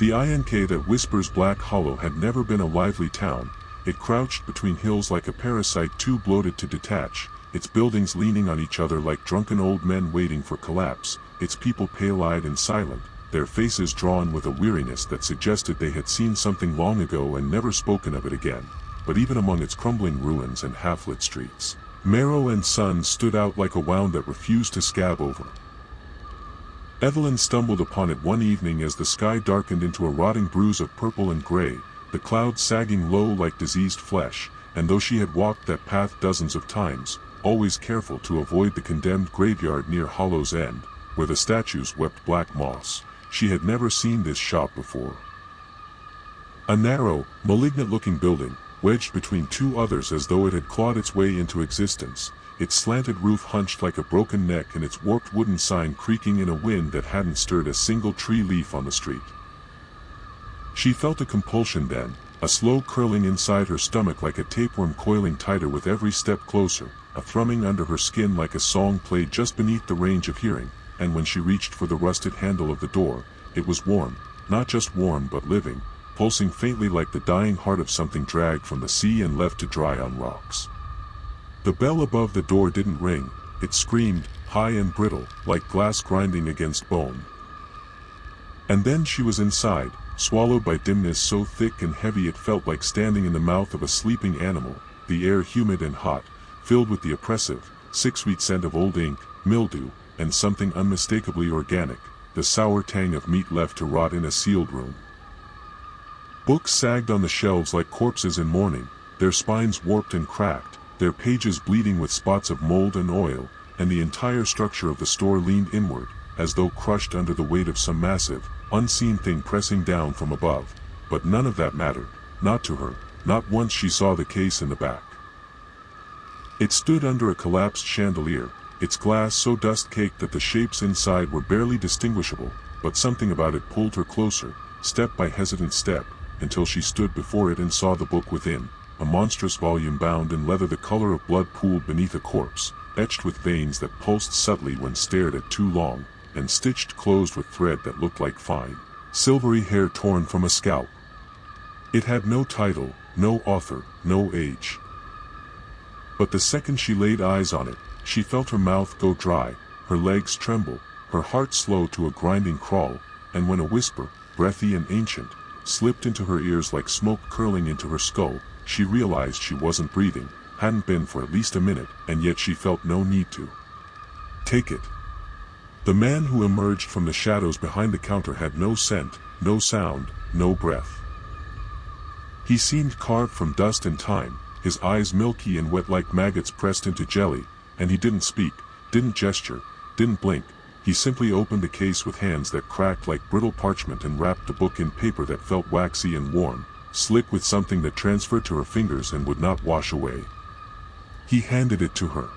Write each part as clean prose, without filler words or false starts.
The INK that whispers Black Hollow had never been a lively town. It crouched between hills like a parasite too bloated to detach, its buildings leaning on each other like drunken old men waiting for collapse, its people pale-eyed and silent, their faces drawn with a weariness that suggested they had seen something long ago and never spoken of it again. But even among its crumbling ruins and half-lit streets, Marrow and Son stood out like a wound that refused to scab over. Evelyn stumbled upon it one evening as the sky darkened into a rotting bruise of purple and gray, the clouds sagging low like diseased flesh, and though she had walked that path dozens of times, always careful to avoid the condemned graveyard near Hollow's End, where the statues wept black moss, she had never seen this shop before. A narrow, malignant-looking building, wedged between two others as though it had clawed its way into existence, its slanted roof hunched like a broken neck and its warped wooden sign creaking in a wind that hadn't stirred a single tree leaf on the street. She felt a compulsion then, a slow curling inside her stomach like a tapeworm coiling tighter with every step closer, a thrumming under her skin like a song played just beneath the range of hearing, and when she reached for the rusted handle of the door, it was warm, not just warm but living, pulsing faintly like the dying heart of something dragged from the sea and left to dry on rocks. The bell above the door didn't ring, it screamed, high and brittle, like glass grinding against bone. And then she was inside, swallowed by dimness so thick and heavy it felt like standing in the mouth of a sleeping animal, the air humid and hot, filled with the oppressive, sick-sweet scent of old ink, mildew, and something unmistakably organic, the sour tang of meat left to rot in a sealed room. Books sagged on the shelves like corpses in mourning, their spines warped and cracked, their pages bleeding with spots of mold and oil, and the entire structure of the store leaned inward, as though crushed under the weight of some massive, unseen thing pressing down from above. But none of that mattered, not to her, not once she saw the case in the back. It stood under a collapsed chandelier, its glass so dust-caked that the shapes inside were barely distinguishable, but something about it pulled her closer, step by hesitant step, until she stood before it and saw the book within, a monstrous volume bound in leather the color of blood pooled beneath a corpse, etched with veins that pulsed subtly when stared at too long, and stitched closed with thread that looked like fine, silvery hair torn from a scalp. It had no title, no author, no age. But the second she laid eyes on it, she felt her mouth go dry, her legs tremble, her heart slow to a grinding crawl, and when a whisper, breathy and ancient, slipped into her ears like smoke curling into her skull, she realized she wasn't breathing, hadn't been for at least a minute, and yet she felt no need to. Take it. The man who emerged from the shadows behind the counter had no scent, no sound, no breath. He seemed carved from dust and time, his eyes milky and wet like maggots pressed into jelly, and he didn't speak, didn't gesture, didn't blink. He simply opened the case with hands that cracked like brittle parchment and wrapped the book in paper that felt waxy and warm, slick with something that transferred to her fingers and would not wash away. He handed it to her.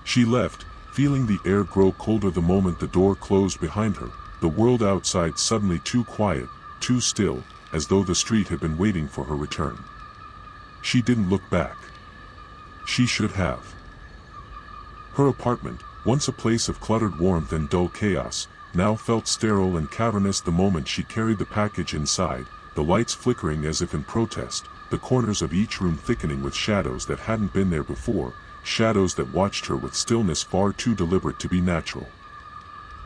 She left, feeling the air grow colder the moment the door closed behind her, the world outside suddenly too quiet, too still, as though the street had been waiting for her return. She didn't look back. She should have. Her apartment, once a place of cluttered warmth and dull chaos, now felt sterile and cavernous the moment she carried the package inside, the lights flickering as if in protest, the corners of each room thickening with shadows that hadn't been there before, shadows that watched her with stillness far too deliberate to be natural.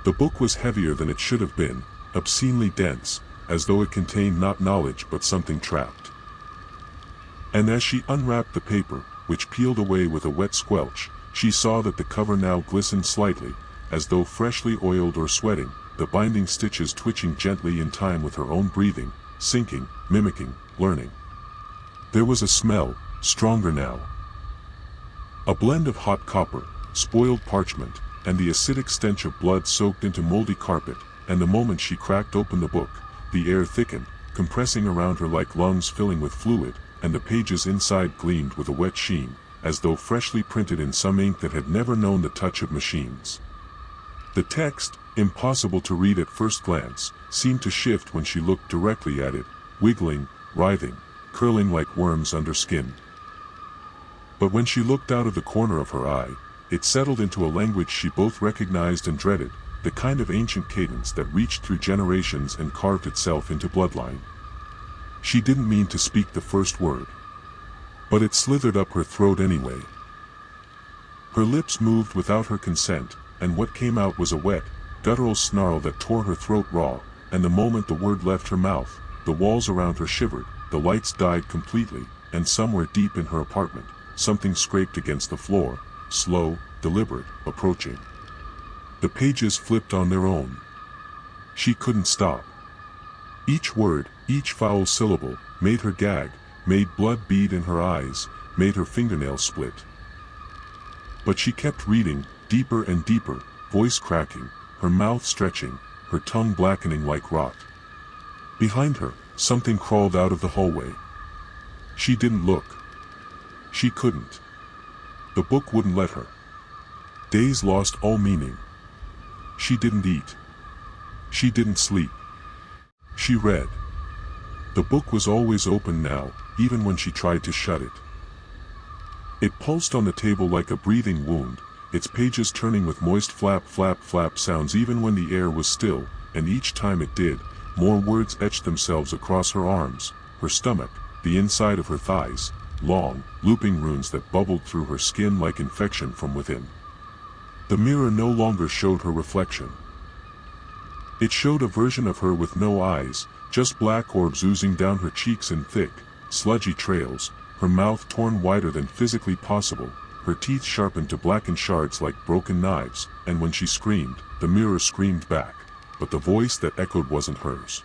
The book was heavier than it should have been, obscenely dense, as though it contained not knowledge but something trapped. And as she unwrapped the paper, which peeled away with a wet squelch, she saw that the cover now glistened slightly, as though freshly oiled or sweating, the binding stitches twitching gently in time with her own breathing, sinking, mimicking, learning. There was a smell, stronger now. A blend of hot copper, spoiled parchment, and the acidic stench of blood soaked into moldy carpet, and the moment she cracked open the book, the air thickened, compressing around her like lungs filling with fluid, and the pages inside gleamed with a wet sheen, as though freshly printed in some ink that had never known the touch of machines. The text, impossible to read at first glance, seemed to shift when she looked directly at it, wiggling, writhing, curling like worms under skin. But when she looked out of the corner of her eye, it settled into a language she both recognized and dreaded, the kind of ancient cadence that reached through generations and carved itself into bloodline. She didn't mean to speak the first word, but it slithered up her throat anyway. Her lips moved without her consent, and what came out was a wet, guttural snarl that tore her throat raw, and the moment the word left her mouth, the walls around her shivered, the lights died completely, and somewhere deep in her apartment, something scraped against the floor, slow, deliberate, approaching. The pages flipped on their own. She couldn't stop. Each word, each foul syllable, made her gag, made blood bead in her eyes, made her fingernails split. But she kept reading, deeper and deeper, voice cracking, her mouth stretching, her tongue blackening like rot. Behind her, something crawled out of the hallway. She didn't look. She couldn't. The book wouldn't let her. Days lost all meaning. She didn't eat. She didn't sleep. She read. The book was always open now, even when she tried to shut it. It pulsed on the table like a breathing wound, its pages turning with moist flap flap flap sounds even when the air was still, and each time it did, more words etched themselves across her arms, her stomach, the inside of her thighs, long, looping runes that bubbled through her skin like infection from within. The mirror no longer showed her reflection. It showed a version of her with no eyes, just black orbs oozing down her cheeks in thick, sludgy trails, her mouth torn wider than physically possible, her teeth sharpened to blackened shards like broken knives, and when she screamed, the mirror screamed back, but the voice that echoed wasn't hers.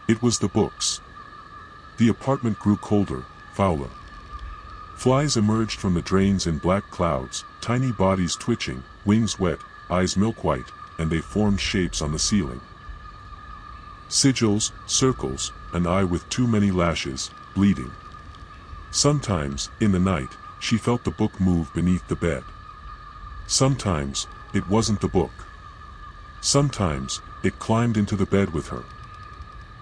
It was the book's. The apartment grew colder, fouler. Flies emerged from the drains in black clouds, tiny bodies twitching, wings wet, eyes milk-white, and they formed shapes on the ceiling. Sigils, circles, an eye with too many lashes, bleeding. Sometimes, in the night, she felt the book move beneath the bed. Sometimes, it wasn't the book. Sometimes, it climbed into the bed with her.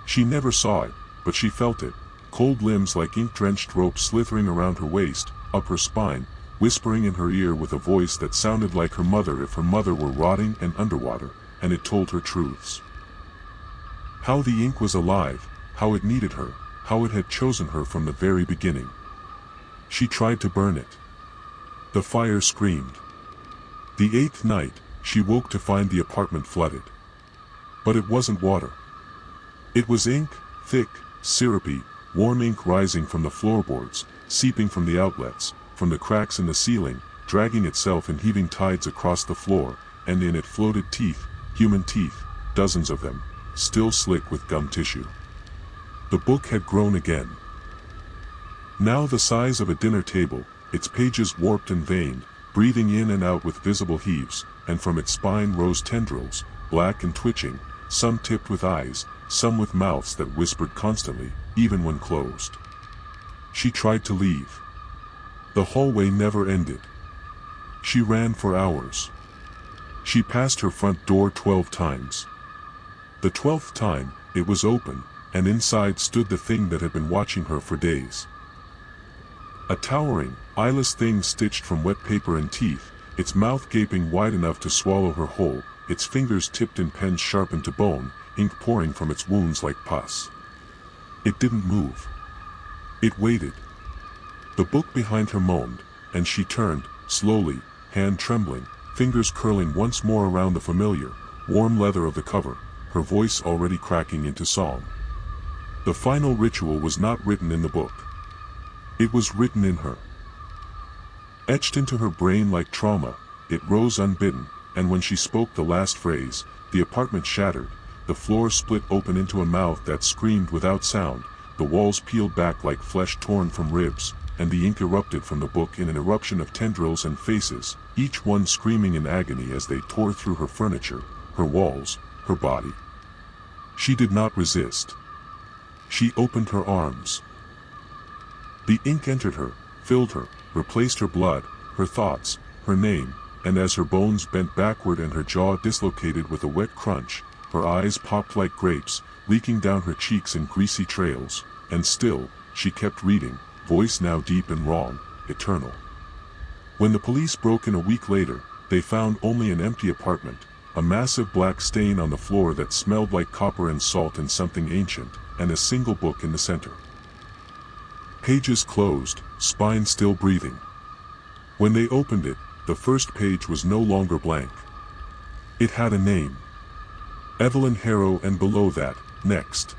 She never saw it, but she felt it, cold limbs like ink-drenched rope slithering around her waist, up her spine, whispering in her ear with a voice that sounded like her mother if her mother were rotting and underwater, and it told her truths. How the ink was alive, how it needed her, how it had chosen her from the very beginning. She tried to burn it. The fire screamed. The eighth night, she woke to find the apartment flooded. But it wasn't water. It was ink, thick, syrupy, warm ink rising from the floorboards, seeping from the outlets, from the cracks in the ceiling, dragging itself in heaving tides across the floor, and in it floated teeth, human teeth, dozens of them, still slick with gum tissue. The book had grown again. Now the size of a dinner table, its pages warped and veined, breathing in and out with visible heaves, and from its spine rose tendrils, black and twitching, some tipped with eyes, some with mouths that whispered constantly, even when closed. She tried to leave. The hallway never ended. She ran for hours. She passed her front door 12 times. The 12th time, it was open, and inside stood the thing that had been watching her for days. A towering, eyeless thing stitched from wet paper and teeth, its mouth gaping wide enough to swallow her whole, its fingers tipped in pens sharpened to bone, ink pouring from its wounds like pus. It didn't move. It waited. The book behind her moaned, and she turned, slowly, hand trembling, fingers curling once more around the familiar, warm leather of the cover, her voice already cracking into song. The final ritual was not written in the book. It was written in her. Etched into her brain like trauma, it rose unbidden, and when she spoke the last phrase, the apartment shattered, the floor split open into a mouth that screamed without sound, the walls peeled back like flesh torn from ribs, and the ink erupted from the book in an eruption of tendrils and faces, each one screaming in agony as they tore through her furniture, her walls, her body. She did not resist. She opened her arms. The ink entered her, filled her, replaced her blood, her thoughts, her name, and as her bones bent backward and her jaw dislocated with a wet crunch, her eyes popped like grapes, leaking down her cheeks in greasy trails, and still, she kept reading, voice now deep and wrong, eternal. When the police broke in a week later, they found only an empty apartment, a massive black stain on the floor that smelled like copper and salt and something ancient, and a single book in the center. Pages closed, spine still breathing. When they opened it, the first page was no longer blank. It had a name. Evelyn Harrow, and below that, next.